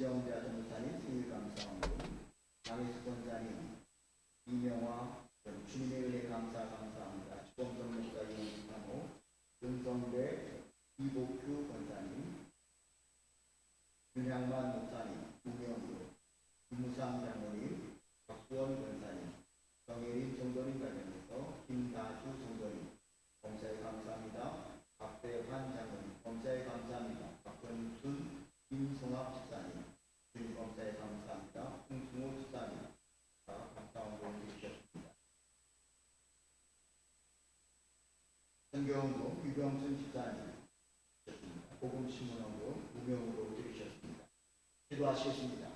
김정자 전무사님 생일 감사합니다. 장혜숙 권사님, 이명화 주님의 은혜 감사합니다. 주범성 목사 이원수사모, 윤성배 이복규 권사님, 윤향만 목사님, 우명우, 김무상 장로님, 박구원 권사님, 정혜린 성도님 관련해서 김다주 성도님 범사에 감사합니다. 박대환 장로님 범사에 감사합니다. 박건순 김성합 집사님 주님 범사에 감사합니다. 홍승호 집사님 감사한 걸 드리셨습니다. 성경으로 유병순 집사님 드리셨습니다. 복음신문으로 무명으로 드리셨습니다. 기도하시겠습니다.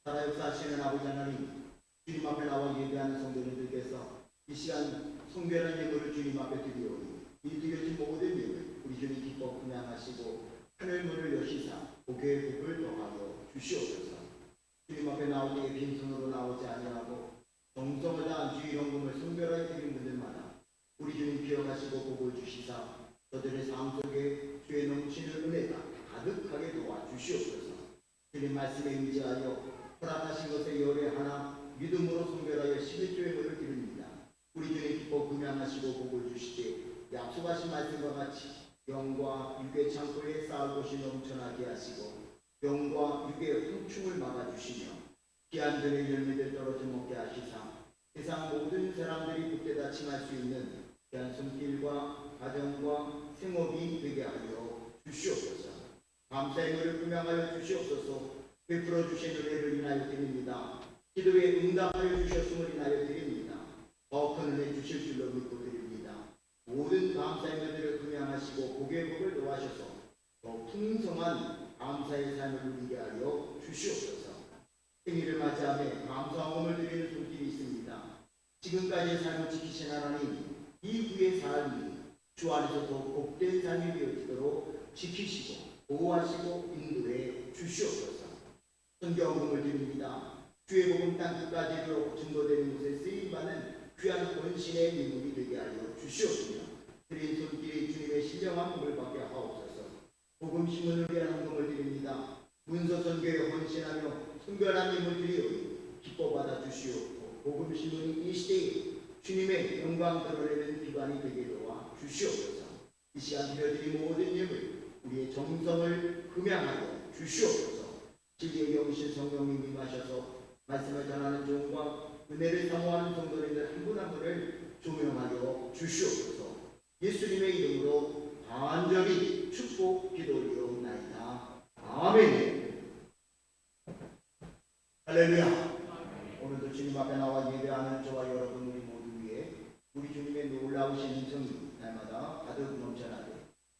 살아역사하시는 아버지 하나님, 주님 앞에 나와 예배하는 성도님들께서 이 시간 성별한 예물을 주님 앞에 드리오니 이 드려진 모든 예물 우리 주님 기뻐 분양하시고 하늘 문을 여시사 복의 복을 더하여 주시옵소서. 주님 앞에 나올 때에 빈손으로 나오지 아니하고 정성을 다한 주의 헌금을 성별하게 드린 분들마다 우리 주님 기억하시고 복을 주시사 저들의 삶 속에 주의 넘치는 은혜가 가득하게 도와주시옵소서. 주님 말씀에 의지하여 허락하신 것에 열애하나 믿음으로 성별하여 11조의 물을 드립니다. 우리 주님 기뻐 금양하시고 복을 주시되 약속하신 말씀과 같이 영과 육의 창고에 쌓을 곳이 넘쳐나게 하시고 영과 육의 흥충을 막아주시며 귀한 들의 열매들 떨어져 먹게 하시사 세상 모든 사람들이 그때다 칭할 수 있는 귀한 손길과 가정과 생업이 되게 하여 주시옵소서. 감사의 물을 금양하여 주시옵소서. 베풀어 주신 은혜를 인하여 드립니다. 기도에 응답하여 주셨음을 인하여 드립니다. 더 큰 은혜 주실 줄로 믿고 드립니다. 모든 감사의 은혜를 금양하시고 복의 복을 더하셔서 더 풍성한 감사의 삶을 누리게 하여 주시옵소서. 생일을 맞이하며 감사함을 드리는 손길이 있습니다. 지금까지의 삶을 지키신 하나님, 이후의 삶이 주 안에서 더 복된 삶이 되어지도록 지키시고 보호하시고 인도해 주시옵소서. 성경복음을 드립니다. 주의 복음 땅 끝까지 이르러 증거되는 곳에 쓰임받는 귀한 헌신의 민물이 되게 하여 주시옵소서. 드린 손길이 주님의 신령한 복을 받게 하옵소서. 복음 신문을 위한 헌금을 드립니다. 문서 선교에 헌신하며 순결한 힘을 드리오니 기뻐 받아 주시옵고 복음 신문이 이 시대에 주님의 영광 드러내는 기반이 되게 도와 주시옵소서. 이 시간 드려드린 모든 예물 우리의 정성을 금양하여 주시옵소서. 진리의 영이신 성령님 임하셔서 말씀을 전하는 종과 은혜를 사모하는 성도님들 한 분 한 분을 조명하여 주시옵소서. 예수님의 이름으로 간절히 축복 기도드리옵나이다. 아멘. 할렐루야. 오늘도 주님 앞에 나와 예배하는 저와 여러분 우리 모두 위에 우리 주님의 놀라우신 성령 날마다 가득 넘쳐나게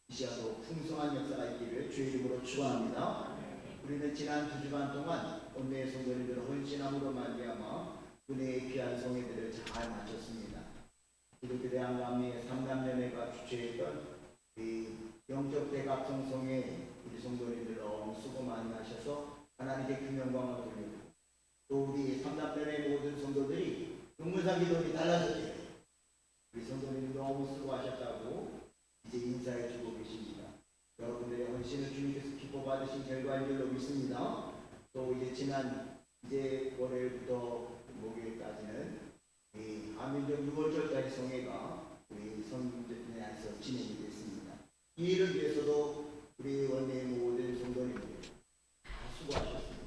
이 시간도 풍성한 역사가 있기를 주의 이름으로 축원합니다. 우리는 지난 2주간 동안 온내의 성도님들 헌신함으로 말미암아 은혜의 귀한 성회들을 잘 마쳤습니다. 기독교 대학 남미의 3남연회가 주최했던 이 영적 대각 성성에 우리 성도님들 너무 수고 많이 하셔서 하나님께 큰 영광을 돌리고 또 우리 3남연회 모든 성도들이 용문상 기도를 달라졌대요. 우리 성도님들 너무 수고하셨다고 이제 인사해 주고 계십니다. 여러분들의 헌신을 주님께서 기뻐 받으신 결과인 줄로 믿습니다. 또 이제 월요일부터 목요일까지는 한민족 6월절까지 성회가 우리 성도들 안에서 진행이 됐습니다. 이 일을 위해서도 우리 원내의 모든 성도님들 다 수고하셨습니다.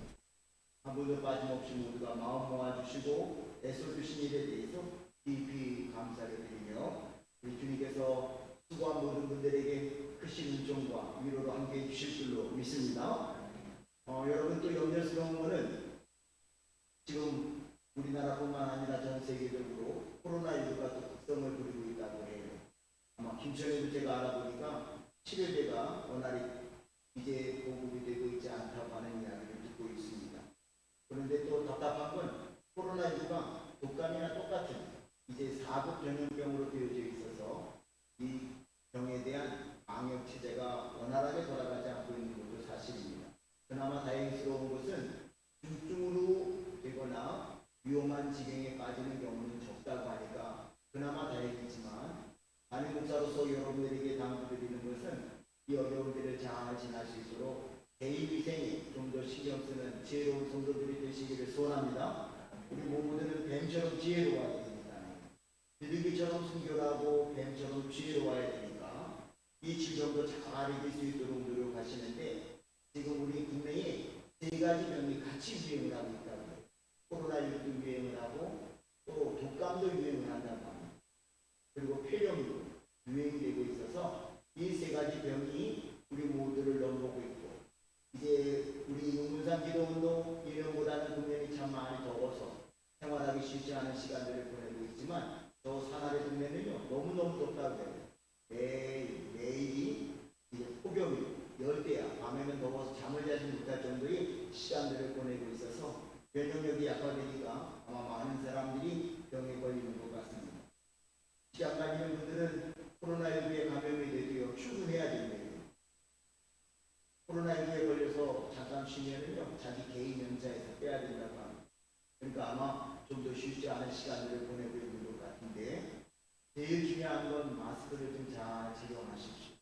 한 분도 빠짐없이 모두가 마음 모아주시고 애써주신 일에 대해서 깊이 감사를 드리며 우리 주님께서 수고한 모든 분들에게 크신 은총과 위로로 함께해 주실 줄로 믿습니다. 여러분 또 염려스러운 것은 지금 우리나라뿐만 아니라 전 세계적으로 코로나19가 또 극성을 부리고 있다고 해요. 아마 김천에도 제가 알아보니까 치료제가 원활히 이제 보급이 되고 있지 않다고 하는 이야기를 듣고 있습니다. 그런데 또 답답한 건 코로나19가 독감이나 똑같은 이 어려운 때를 잘 지날 수 있도록 개인 위생에 좀 더 신경 쓰는 지혜로운 성도들이 되시기를 소원합니다. 우리 모두는 뱀처럼 지혜로워야 됩니다. 비둘기처럼 순결하고 뱀처럼 지혜로워야 되니까 이 질병도 잘 이길 수 있도록 노력하시는데, 지금 우리 국내에 세 가지 병이 같이 유행을 하고 있다고요. 코로나19도 유행을 하고 또 독감도 유행을 한다고 합니다. 그리고 폐렴도 유행이 되고 있어서 이 세 가지 병이 우리 모두를 넘보고 있고, 이제 우리 용문산 기도운동 예년보다는 국면이 참 많이 더워서 생활하기 쉽지 않은 시간들을 보내고 있지만, 저 산아래 동네는요 너무너무 덥다고 해요. 매일이 이제 폭염이 열대야, 밤에는 더워서 잠을 자지 못할 정도의 시간들을 보내고 있어서 면역력이 약화되니까 아마 많은 사람들이 병에 걸리는 것 같습니다. 시간 가지는 분들은 코로나19에 감염이 되도록 출근해야 된대요. 코로나19에 걸려서 잠깐 쉬면은요 자기 개인 연차에서 빼야 된다고 합니다. 그러니까 아마 좀 더 쉽지 않은 시간들을 보내고 있는 것 같은데, 제일 중요한 건 마스크를 좀 잘 착용하십시오.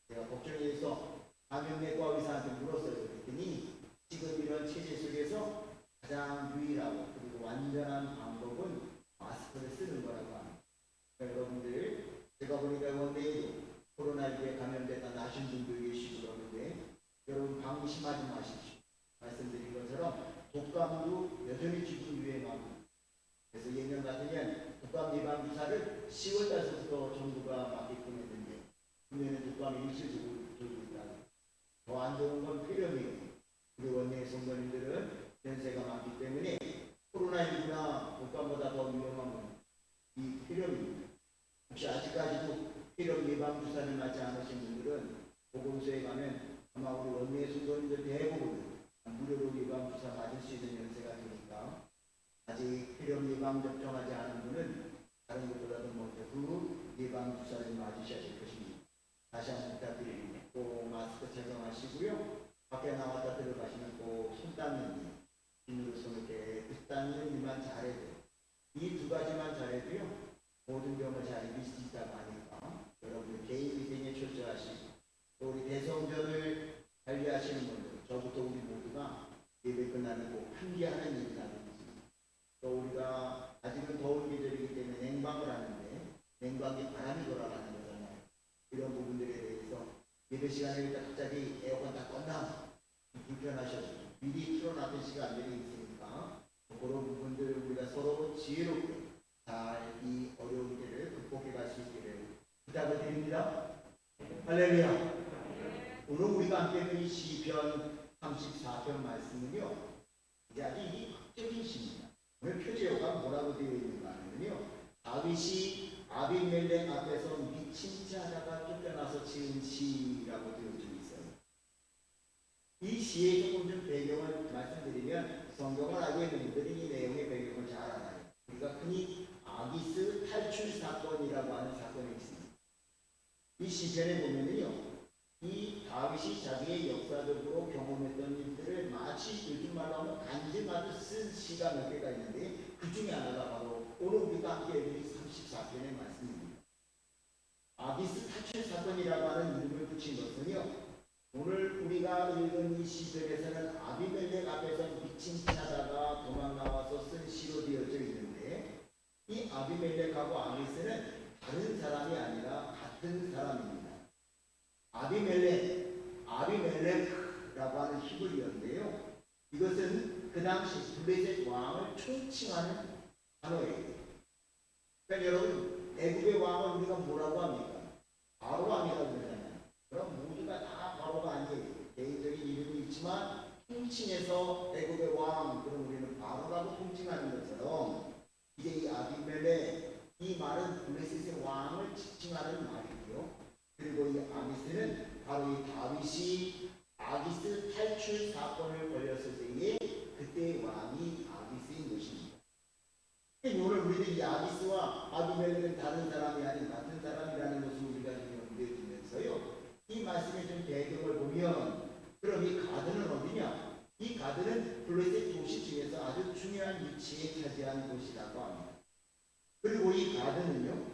제가 걱정해서 감염내과 의사한테 물었어요. 그랬더니 지금 이런 체제 속에서 가장 유일하고 그리고 완전한 방법은 마스크를 쓰는 거라고 합니다. 그러니까 여러분들, 제가 보니까 원내에도 코로나19에 감염됐다 나신 분들 계시고 그러는데, 여러분 방심하지 마십시오. 말씀드린 것처럼 독감도 여전히 지금 유행하고, 그래서 예년 같으면 독감 예방 주사를 10월 달부터 정부가 맞게끔 했는데 금년에는 독감 일시적으로 있다고. 더 안 좋은 건 폐렴이에요. 우리 원내 성도님들은 연세가 많기 때문에 코로나19나 독감보다 더 위험한 건 이 폐렴입니다. 혹시 아직까지도 폐렴 예방 주사를 맞지 않으신 분들은 보건소에 가면 아마 우리 원내 성도님들 대부분 무료로 예방 주사 맞을 수 있는 연세가 되니까, 아직 폐렴 예방 접종하지 않은 분은 다른 것보다도 먼저 그 예방 주사를 맞으셔야 될 것입니다. 다시 한번 부탁드립니다. 꼭 마스크 착용하시고요. 밖에 나왔다 들어가시면 꼭 손 닦는 일, 비누로 손을 깨끗이 닦는 일만 잘해도, 이 두 가지만 잘해도요 모든 병을 잘 이길 수 있다고 하니까 여러분 개인 위생에 철저하시고, 또 우리 대성전을 관리하시는 분들, 저부터 우리 모두가 예배 끝나는 꼭 환기하는 일이 나누고 있습니다. 또 우리가 아직은 더운 계절이기 때문에 냉방을 하는데 냉방기 바람이 돌아가는 거잖아요. 이런 부분들에 대해서 예배 시간에 갑자기 에어컨 다 껐나 불편하셔서 미리 틀어놨던 시간들이 있으니까 그런 부분들을 우리가 서로 지혜롭게 잘 이 어려운 때를 극복해 갈 수 있기를 부탁을 드립니다. 할렐루야. 오늘 우리가 함께 읽은 이 시편 34편 말씀은요, 이제 아주 이 극적인 시입니다. 오늘 표제어가 뭐라고 되어 있는가 하면요, 다윗이 아비멜렉 앞에서 미친 채 하다가 쫓겨나서 지은 시라고 되어져 있어요. 이 시의 조금 좀 배경을 말씀드리면, 성경을 알고 있는 분들이 이 내용의 배경을 잘 알아요. 우리가 흔히 아기스 탈출 사건이라고 하는 사건이 있습니다. 이 시편에 보면은요, 이 다윗이 자기의 역사적으로 경험했던 일들을 마치 요즘 말로 하면 간증하듯 쓴 시가 몇 개가 있는데, 그 중에 하나가 바로 오늘 우리가 함께 읽은 34편의 말씀입니다. 아기스 탈출 사건이라고 하는 이름을 붙인 것은요, 오늘 우리가 읽은 이 시편에서는 아비멜렉 앞에서 미친 듯하다가 도망 나와서 쓴 시로 되어져 있는데, 이 아비멜렉하고 아기스는 다른 사람이 아니라 같은 사람입니다. 아비멜렉이라고 하는 히브리어인데요, 이것은 그 당시 블레셋 왕을 총칭하는 단어예요. 그러니까 여러분, 애굽의 왕을 우리가 뭐라고 합니까? 바로 왕이라고 그러잖아요. 그럼 모두가 다 바로가 아니에요. 개인적인 이름이 있지만 통칭해서 애굽의 왕, 그럼 우리는 바로라고 통칭하는 것처럼, 이제 이 아비멜렉, 이 말은 블레셋의 왕을 지칭하는 말이고요. 그리고 이 아기스는 바로 이 다윗이 아기스 탈출 사건을 벌였을 때에 그때의 왕이 아기스인 것입니다. 오늘 우리는 이 아기스와 아비멜렉은 다른 사람이 아닌 같은 사람이라는 것을 우리가 지금 보여주면서요, 이 말씀의 좀 배경을 보면, 그럼 이 가드는 어디냐? 이 가드는 블레셋 도시 중에서 아주 중요한 위치에 차지한 곳이라고 합니다. 그리고 이 가드는요,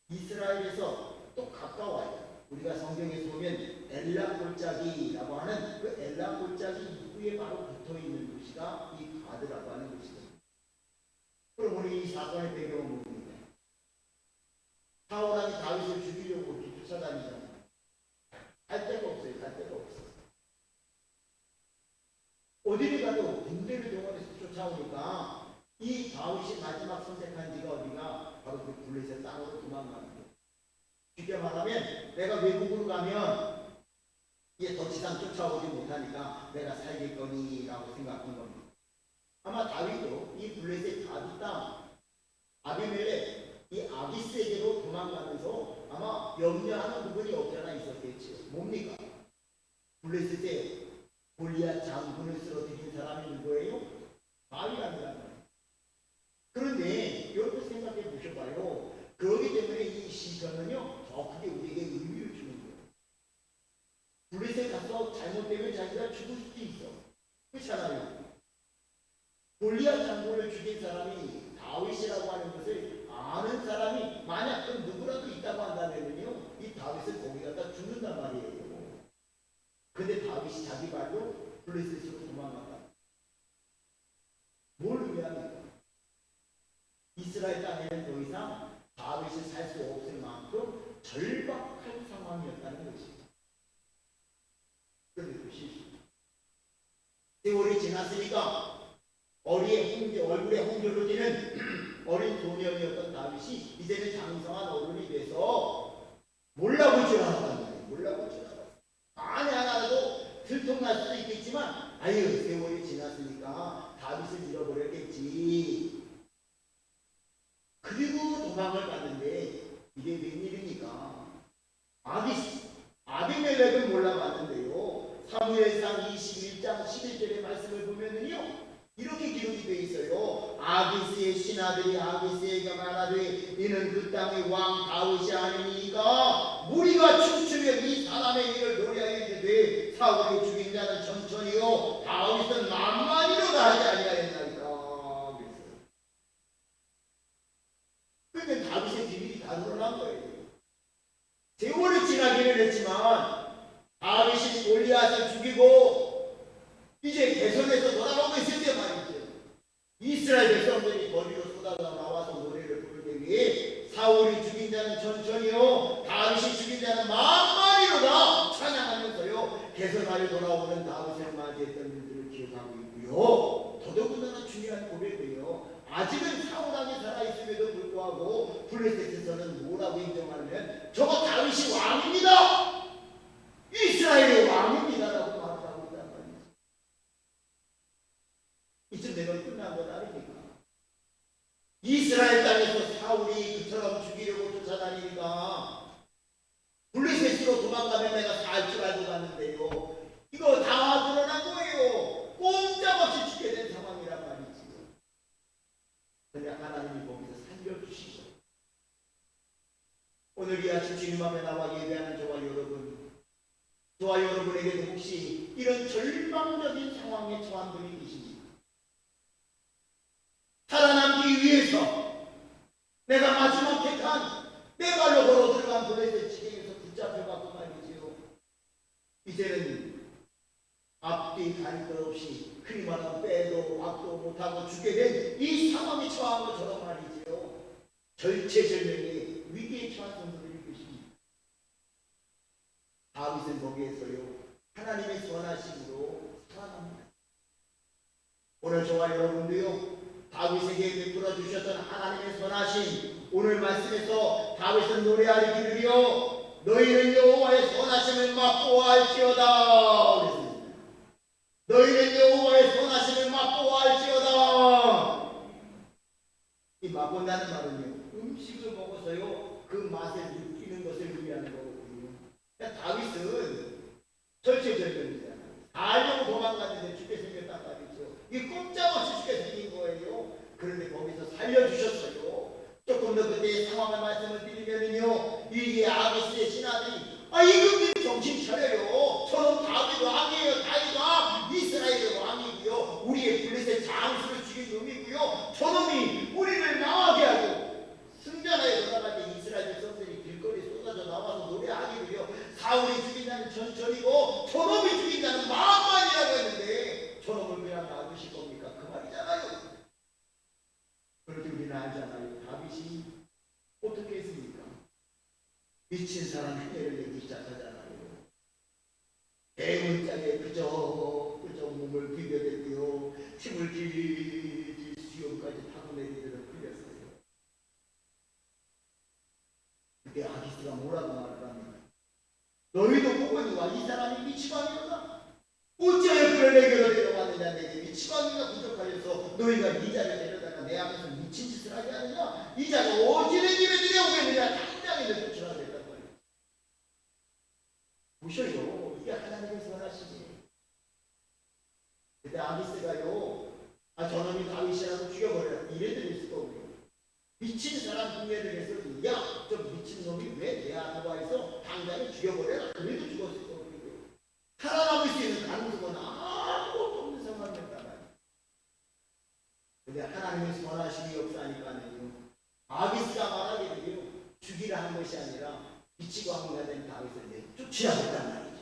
이스라엘에서 또 가까워요. 우리가 성경에서 보면 엘라 골짜기라고 하는 그 엘라 골짜기 입구에 바로 붙어 있는 도시가 이 가드라고 하는 곳이죠. 그럼 우리 이 사건의 배경은 뭡니까? 사울왕이 다윗을 죽이려고 이렇게 쫓아다니잖아요. 갈 데가 없어요. 갈 데가 없어요. 어디를 가도 군대를 동원해서 쫓아오니까 이 다윗이 마지막 선택한 지가 어디가 바로 그 블레셋 땅으로 도망가는 거예요. 쉽게 말하면 내가 외국으로 가면 이게 더 이상 쫓아오지 못하니까 내가 살겠거니라고 생각한 겁니다. 아마 다윗도 이 블레셋 가드 땅 아비멜렉 이 아기스에게로 도망가면서 아마 염려하는 부분이 없지 않아 있었겠지요. 뭡니까? 블레셋에 골리앗 장군을 쓰러뜨린 사람이 누구예요? 다윗이라는 거예요. 그런데 여러분 생각해 보셔봐요. 그렇기 때문에 이 시편은요 더 크게 우리에게 의미를 주는 거예요. 블레셋에 가서 잘못되면 자기가 죽을 수도 있어. 그렇잖아요. 골리앗 장군을 죽인 사람이 다윗이라고 하는 것을 아는 사람이 만약 그 누구라도 있다고 한다면요 이 다윗은 거기 갔다 죽는단 말이에요. 근데 다윗이 자기 발로 블레셋으로 도망갔다. 뭘 의미합니까? 이스라엘 땅에는 더 이상 다윗을 살 수 없을 만큼 절박한 상황이었다는 것입니다. 그런데 또 실수. 세월이 지났으니까 얼굴에 홍조로 띄는 어린 소년이었던 다윗이 이제는 장성한 어른이 돼서 몰라볼 줄 알았단 말이에요. 몰라볼 줄 알았어. 만에 하나라도 들통날 수도 있겠지만 아유 세월이 지났으니까 다윗을 잃어버렸겠지. 그리고 도망을 갔는데 이게 웬일입니까? 아비멜렉을 몰라봤는데요. 사무엘상 21장 11절의 말씀을 보면은요 이렇게 기록이 되어 있어요. 아기스의 신하들이 아기스에게 말하되 이는 그 땅의 왕 다윗이 아니니까 무리가 춤추며 이 사람의 일을 노래하여 이르되 사울이 죽인 자는 천천히요 다윗은 만만히로다 하지 아니하였나이다. 그러니까 다윗의 비밀이 다 드러난 거예요. 세월이 지나기는 했지만 다윗이 골리앗을 죽이고 이제 개선해서 돌아오고 있을 때 말이죠. 이스라엘 백성들이 거리로 쏟아져 나와서 노래를 부를 때에 사울이 죽인 자는 천천히요 다윗이 죽인 자는 만만히로다 찬양하면서요 개선하여 돌아오는 다윗을 맞이했던 일들을 기억하고 있고요. 더더군다나 중요한 고백이에요. 아직은 사울왕이 살아있음에도 불구하고 블레셋에서는 뭐라고 인정하냐면 저거 다윗이 왕입니다. 이스라엘의 왕입니다라고 말하고 있단 말이죠. 이쯤 되면 끝난 건 아닙니까? 이스라엘 땅에서 사울이 그처럼 죽이려고 쫓아다니니까 블레셋으로 도망가면 내가 살 줄 알고 갔는데요. 이거 다 드러난 거예요. 꼼짝없이 죽게 된 상황이란 말이지. 그런데 하나님이 거기서 살려주시죠. 오늘 이 아침 주님 앞에 나와 예배하는 저와 여러분에게도 혹시 이런 절망적인 상황에 처한 분이 계십니까? 살아남기 위해서 내가 마지막 택한 내 발로 걸어 들어간 블레셋 지경에서 붙잡혀갖고 말이지요. 이제는 앞뒤 가릴 것 없이 흔히 말하면 빼도 박도 못하고 죽게 된 이 상황에 처한 것처럼 말이지요. 절체절명의 위기에 처한 분들이 계십니다. 다윗은 거기에서요 하나님의 선하심으로 살아납니다. 오늘 저와 여러분도요 다윗에게 베풀어 주셨던 하나님의 선하심, 오늘 말씀에서 다윗은 노래하리기를요 너희는 여호와의 선하심을 맛보아할지어다. 너희는 여호와의 선하심을 맛보아할지어다. 이 맛본다는 말은요 음식을 먹어서요 그 맛을 느끼는 것을 의미하는 거거든요. 그러니까 다윗은 절체절명이잖아요. 알려고 도망갔는데 죽게 생겼단 말이죠. 이 꼼짝없이 죽게 생긴 거예요. 그런데 거기서 살려주셨어요. 조금 더 그때의 상황을 말씀을 드리면요 이게 아기스의 신하들이 이분들이 정신 차려요. 저는 다윗 왕이에요. 다윗 왕, 이스라엘의 왕이고요 우리의 블레셋 장수를 죽인 놈이고요 저놈이 우리를 나가게 하고 승전하여 돌아갈 때 이스라엘 백성들이 길거리 쏟아져 나와서 노래하기로요 사울이 죽인 자는 천천히 터지고 저놈이 죽인 자는 만만이라고 했는데 저놈을 그냥 놔두실 겁니까? 그 말이잖아요. 그런데 우리는 알잖아요. 다윗이 어떻게 했습니까? 미친 사람 흉내를 내기 시작하잖아요. 대문짝에 그저 몸을 비벼댔고요. 침을 질질 수염까지 타고 내리도록 흘렸어요. 그때 아기스가 뭐라고 말을 합니까? 너희도 보고 있는가? 이 사람이 미치광이로다. 어찌하여 그를 내게로 데려왔느냐? 내게 미치광이가 부족하여서 너희가 이 자를 데려다가 내 앞에서 미친 짓을 하게 하느냐? 이 자가 어찌 내 집에 들여오겠느냐? 당장에 내 쫓으라 됐단 말이야. 보셔요. 이게 하나님의 선하시지. 그때 아기스가요, 저놈이 다윗이라도 죽여버려라 이래드릴 수가 없고요. 미친 사람 흉내를 해서 야, 저 미친 놈이 왜 내 앞에 와 있어? 당장에 죽여버려라. 그래도 죽었을 거고요. 살아남을 수 있는 가능성은 아무것도 없는 상황이었단 말이에요. 근데 하나님의 선하심이 역사하니까는요, 아기스가 말하기를요, 죽이라 한 것이 아니라 미치광이가 된 다윗을 쫓으라고 했단 말이죠.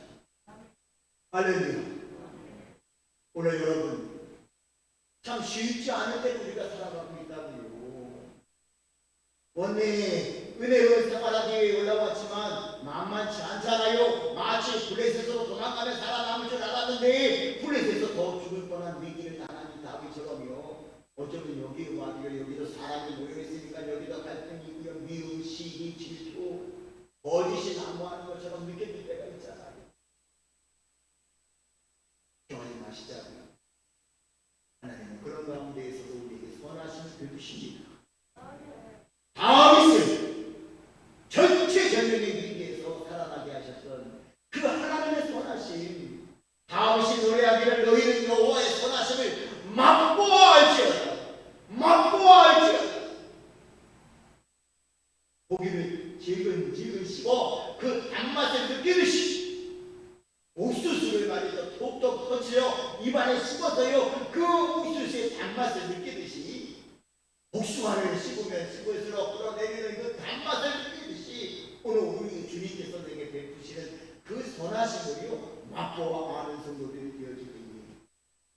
할렐루야. 오늘 여러분 참 쉽지 않을 때 우리가 살아가고 있다고요. 원래 은혜로운 생활하기 위해 올라왔지만 만만치 않잖아요. 마치 블레셋으로 도망가며 살아남을 줄 알았는데 블레셋에서 더 죽을 뻔한 위기를 당한 이 다윗처럼요. 어쩌면 여기 와도요, 여기도 사람이 모여있으니까 여기도 갈등이고요, 미움, 시기, 질투, 거짓이 난무하는 것처럼 느껴질 때가 있잖아요. 교환이 마시자고요. 하나님은 그런 가운데에서도 우리에게 선하심을 베푸십니다. 다윗을 전체 전쟁의 위기에서 살아나게 하셨던 그 하나님의 선하심, 다윗이 노래하기를 너희는 여호와의 선하심을 맛보아 알지어다. 맛보아 알지어다. 고기를 질근질근 씹어 그 단맛을 느끼듯이 옥수수를 말이죠. 톡톡 터치려 입안에 씹어서요, 그 옥수수의 단맛을 느끼듯이 복숭아를 씹을수록 끌어내리는 그 단맛을 느끼듯이 오늘 우리 주님께서 내게 베푸시는 그 선하심을요, 맛보아 아는 성도들이 되어지기를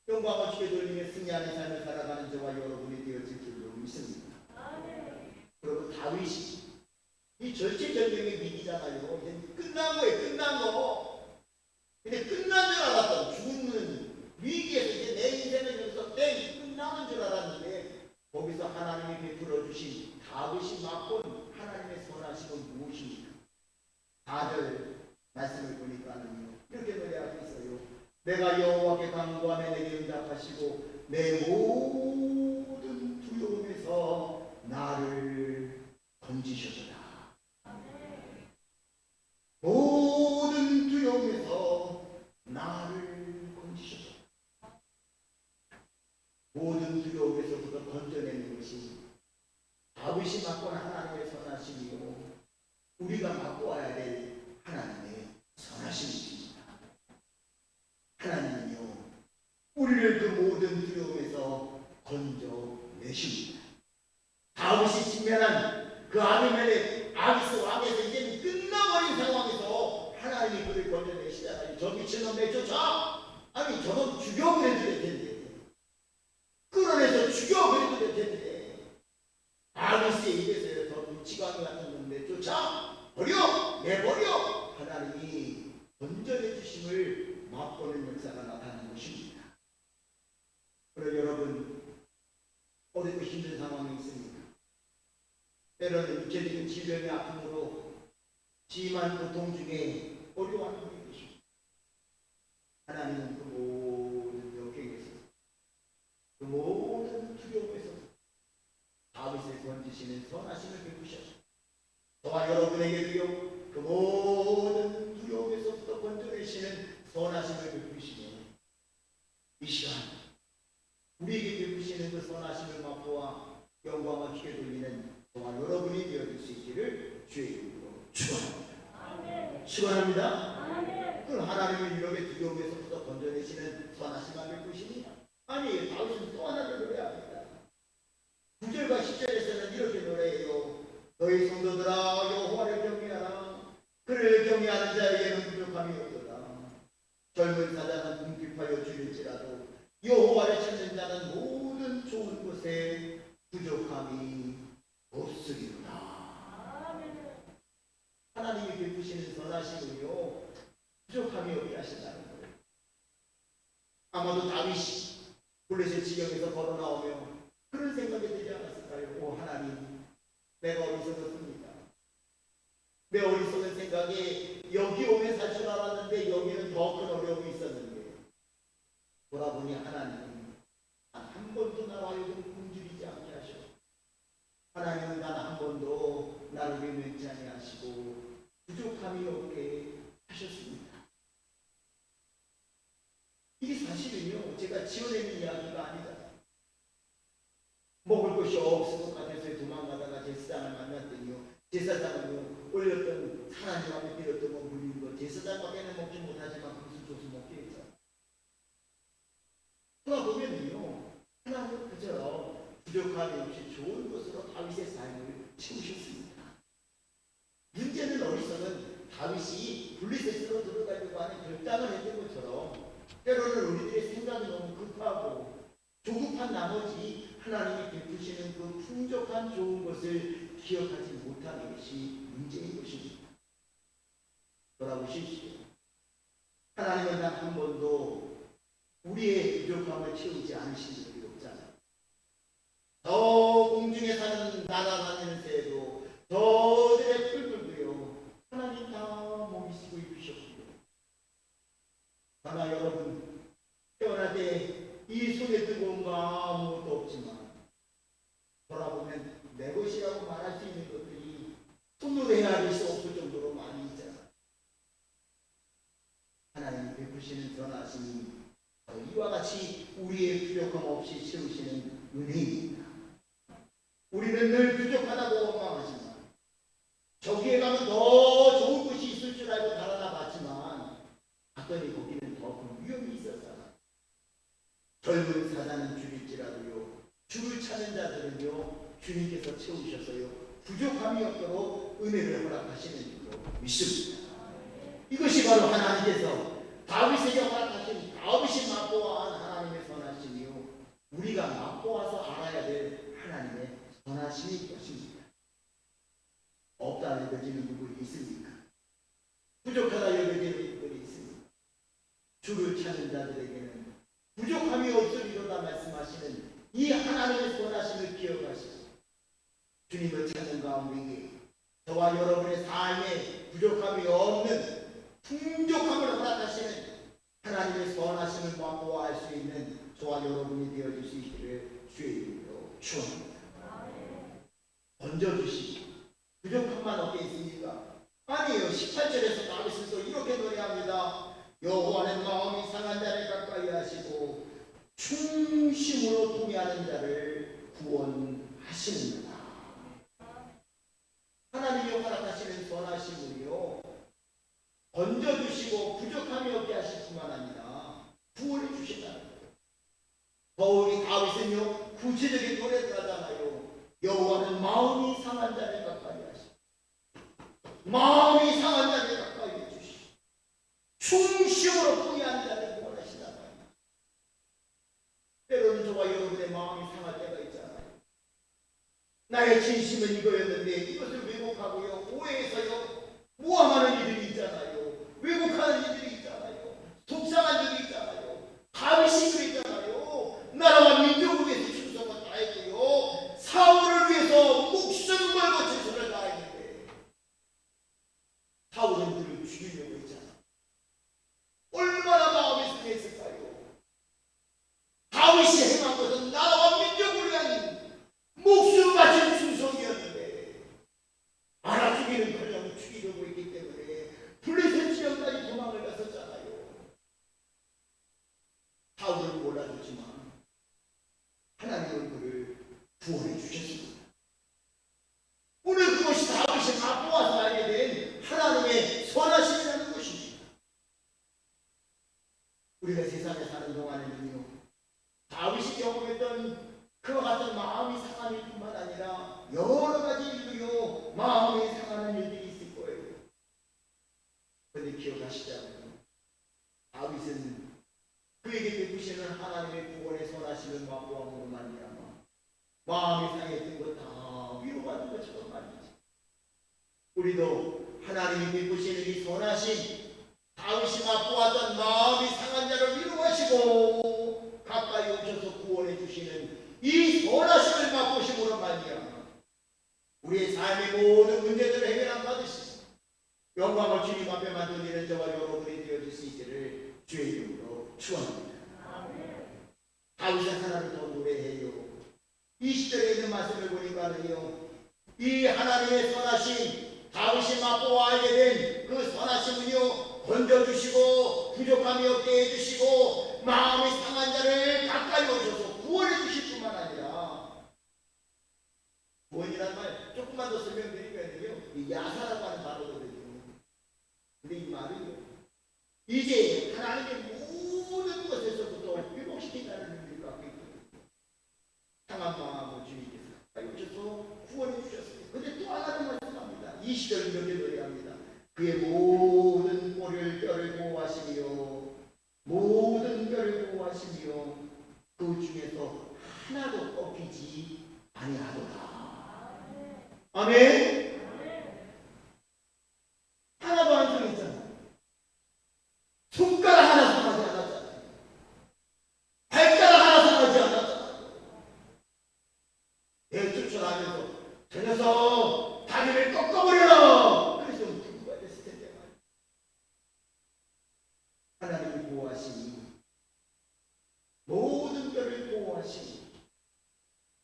영광을 주게 돌리며 승리하는 삶을 살아가는 저와 여러분이 되어질 줄로 믿습니다. 그리고 다윗이 이 전체 전쟁의 위기잖아요. 이제 끝난 거예요. 끝난 거. 근데 끝난 줄 알았던, 죽는 위기에서 이제 내 인생은 여기서 끝나는 줄 알았는데 거기서 하나님이 베풀어 주신 다윗이 맛본 하나님의 선하심은 무엇입니까? 4절 말씀을 보니까는요, 이렇게 노래하고 있어요. 내가 여호와께 간구하며 내게 응답하시고 내 모든 두려움에서 나를 건지셔서다. 모든 두려움에서 나를 건지셔서다. 모든 두려움에서부터 건져내는 것이 다윗이 맛본 하나님의 선하심이요, 우리가 맛보아야 될 하나님의 선하심입니다. 하나님은요, 우리를 그 모든 두려움에서 건져내십니다. 다윗이 직면한 그 아비멜렉 아기스 왕에서 이제는 끝나버린 상황에서 하나님이 그를 건져내시잖아요. 저 미친놈 내쫓아! 아니 저놈 죽여버려도 될 텐데, 끌어내서 죽여버려도 될 텐데, 아기스의 입에서 저 미치광이 같은 놈 내쫓아! 버려! 내버려! 하나님이 건져내 주심을 맛보는 역사가 나타나는 것입니다. 그럼 여러분, 어렵고 힘든 상황이 있습니까? 때로는 육체적인 질병의 아픔으로 심한 고통 중에 어려워하는 분이 계십니다. 하나님은 그 모든 역경에서, 그 모든 두려움에서 다윗을 건지시는 선하심을 베푸셨습니다. 저와 여러분에게도요, 그 모든 두려움에서부터 건져내시는 선하심을 베푸시며 이 시간 우리에게 베푸시는 그 선하심을 맛보아 영광을 주게 돌리는 저와 여러분이 되어줄 수 있기를 주의 이름으로 축원합니다. 축원합니다. 그럼 하나님을 이렇게 두려움에서부터 건져내시는 선하심을 베푸시니, 아니 다윗은 또 하나를 노래합니다. 9절과 10절에서는 이렇게 노래해요. 너희 성도들아 여호와를 경외하라. 그를 경외하는 자에게는 부족함이 없도다. 젊은 사자는 궁핍하여 줄일지라도 여호와를 찾는 자는 모든 좋은 것에 부족함이 없으리로다. 하나님이 베푸시는 선하심은요 부족함이 없게 하신다는 거예요. 아마도 다윗이 블레셋 지경에서 걸어 나오며 그런 생각이 들지 않았을까요? 오 하나님, 내가 어리석었습니다. 내 어리석은 생각에 여기 오면 살 줄 알았는데 여기는 더 큰 어려움이 있었는데 돌아보니 하나님은 단 한 번도 나와 하여금 굶주리지 않게 하셔. 하나님은 단 한 번도 나를 외면치 아니하시고 부족함이 없게 하셨습니다. 이게 사실은요 제가 지어내는 이야기가 아니잖아요. 먹을 것이 없을 것 같아서 도망가다가 제사장을 만났더니요 제사장은요 올렸던 하나님 앞에 드렸던 거 물린 거 제사장밖에는 먹지 못하지만 그것을 줘서 먹게 했잖아요. 돌아보면요 하나님은 그저 부족함이 없이 좋은 것으로 다윗의 삶을 채우셨습니다. 문제는 어리석은 다윗이 블레셋으로 들어가려고 하는 결단을 했던 것처럼 때로는 우리들의 생각이 너무 급하고 조급한 나머지 하나님이 베푸시는 그 풍족한 좋은 것을 기억하지 못하는 것이 문제인 것입니다. 돌아보십시오. 하나님은 단 한 번도 우리의 부족함을 채우지 않으신 적이 없잖아요. 저 공중에 사는 날아다니는 새도 저들의 풀들도요 하나님 다 먹이시고 입히셨고요. 그러나 여러분 태어날 때 이 손에 뜨거운 거 아무것도 없지만 돌아보면 내 것이라고 말할 수 있는 것들이 손으로 헤아릴 수 없을 정도로 많이 있잖아요. 하나님이 베푸시는 선하심이 이와 같이 우리의 부족함 없이 채우시는 은혜입니다. 우리는 늘 부족하다고 원망하지만 저기에 가면 더 좋은 곳이 있을 줄 알고 달아나 봤지만 갔더니 거기는 더 큰 위험이 있었잖아요. 젊은 사자는 줄일지라도요 주를 찾는 자들은요 주님께서 채우셨어요. 부족함이 없도록 은혜를 허락하시는 줄로 믿습니다. 이것이 바로 하나님께서 다윗에게 허락하신 다윗이 맛보아한 하나님의 선하심이요 우리가 맛보아서 알아야 될 하나님의 선하심일 것입니다. 없다 여겨지는 부분이 있습니까? 부족하다 여겨지는 부분이 있습니까? 주를 찾는 자들에게는 부족함이 없으리로다 말씀하시는 이 하나님의 선하심을 기억하시고 주님을 찾는 가운데 저와 여러분의 삶에 부족함이 없는 풍족함을 허락하시는 하나님의 선하심을 맛보아 알 수 있는 저와 여러분이 되어줄 수 있기를 주의 이름으로 축원합니다. 얹어주시고 부족함만 어디에 있습니까? 아니에요. 18절에서 다윗은 또 이렇게 노래합니다. 여호와는 마음이 상한 자를 가까이 하시고 충심으로 통회하는 자를 구원하시는구나. 하나님이 허락하시는 선하심으로요 얹어주시고 부족함이 없게 하실 뿐만 아니라 구원해 주신다는 거예요. 더욱이 다윗은요 구체적인 노래를 하잖아요. 여호와는 마음이 상한 자를 가까이 하시고 마음이 상한 자를 가까이 해주시고 충심으로 통회하는 자를 구원하신다는 거예요. 때로는 저와 여러분의 마음이 상할 때가 있잖아요. 나의 진심은 이거였는데 이것을 왜곡하고요 오해해서요 모함하는 일들이 있잖아요. 왜곡하는 일들이 있잖아요. 속상한 일이 있잖아요. 다윗이 그랬잖아요. 나라와 민족을 위해서 충성을 다했고요 사울을 위해서 목숨을 걸고 최선을 다했는데 사울은 그를 죽이려고 했잖아. 얼마나 마음이 상했을까요? 다윗이 행한 것은 나라와 민족을 위한 목숨 바친 충성이었는데 알아주기는커녕 죽이려고 했기 때문에 블레셋 지역까지 도망을 갔었잖아요. 사울은 몰라줬지만 하나님은 그를 구원해 주셨습니다. 오늘 그것이 다윗이 맛보아서 알게 된 하나님의 선하심이라는 것입니다. 우리가 세상에 사는 동안에는요 다윗이 경험했던 그와 같은 마음이 상하는 뿐만 아니라 여러 가지 일도요 마음이 상하는 일들이 있을 거예요. 그런데 기억하시잖아요. 다윗은 우리에게 베푸시는 하나님의 구원의 선하심을 맛보함으로 말미암아 마음이 상했던 것 다 위로받은 것처럼 말이지. 우리도 하나님이 베푸시는 이 선하심, 다윗이 맛보았던 마음이 상한 자를 위로하시고 가까이 오셔서 구원해 주시는 이 선하심을 맛보심으로 말미암아 우리의 삶의 모든 문제들을 해결한 받으시고 영광을 주님 앞에만 돌리는 저와 여러분이 되어줄 수 있기를 주의 이름으로 축원합니다. 다윗의 하나를 더 노래해요. 이 시절에 있는 말씀을 보니까는요, 이 하나님의 선하심, 다윗이 맛보아 알게 된 그 선하심은요, 건져주시고 부족함이 없게 해주시고 마음이 상한 자를 가까이 오셔서 구원해 주실 뿐만 아니라, 구원이란 말 조금만 더 설명드리면요, 이 야사라고 하는 단어거든요. 근데 이 말은요, 이제 하나님의 모든 것에서부터 회복시킨다는 의미를 갖고 있거든요. 상한 마음을 주님께서 가까이 오셔서 구원해 주셨어요. 근데 또 하나는 말씀합니다. 이 시절 이렇게 노래합니다. 그의 모든 뼈를 보호하시며 모든 뼈를 보호하시며 그 중에서 하나도 꺾이지 아니하도다. 아멘. 하나도 안 상했잖아요. 손가락 하나 상하지 않았잖아요. 발가락 하나 상하지 않았잖아요. 쫓아가면서 저 녀석 다리를 꺾어버려라. 그래서 누구가 됐을 텐데 말이야. 하나님이 보호하시니 모든 뼈를 보호하시니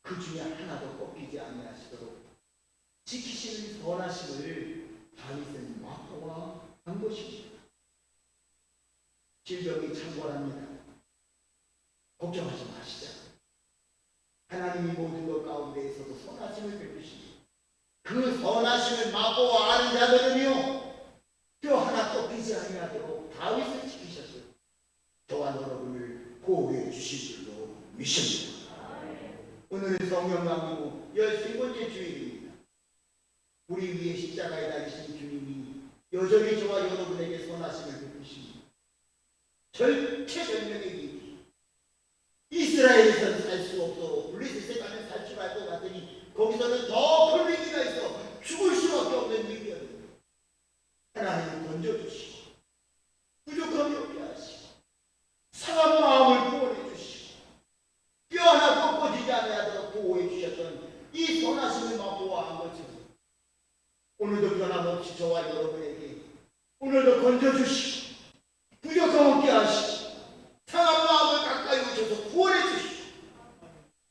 그 중에 하나도 꺾이지 아니하시도록 지키시는 선하심을 다윗은 맛보아 한 것입니다. 질병이 창궐합니다. 걱정하지 마시자. 하나님이 모든 것 가운데에서도 선하심을 베푸시니 그 선하심을 맛보아 아는 자들은요, 뼈 하나 꺾이지 아니하도록 다윗을 지키셨어요. 저와 여러분을 보호해 주실 줄로 믿습니다. 오늘은 성령 강구 13번째 주일입니다. 우리 위에 십자가에 달리신 주님이 여전히 저와 여러분에게 선하심을 베푸십니다. 절체절명의 위기. 이스라엘에서는 살 수 없어. 블레셋에 가면 살 줄 알 것 같더니 거기서는 더 큰 위기가 있어. 죽을 수밖에 없는 위기였는데 하나님은 던져주시고 부족함이 없게 하시고 상한 마음을 구원해 주시고 뼈 하나 꺾어지지 않아도록 보호해 주셨던 이 선하심을 맛보아 한 것처럼 오늘도 변함없이 저와 여러분에게 오늘도 건져주시고 부족함 없게 하시고 상한 마음을 가까이 오셔서 구원해 주시고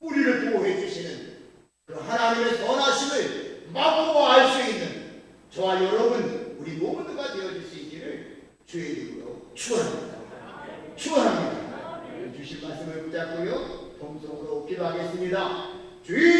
우리를 보호해 주시는 그 하나님의 선하심을 맛보아 알 수 있는 저와 여러분 우리 모두가 되어질 수 있기를 주의 이름으로 축원합니다. 축원합니다. 주신 말씀을 붙잡고요, 동성으로 기도하겠습니다. 주의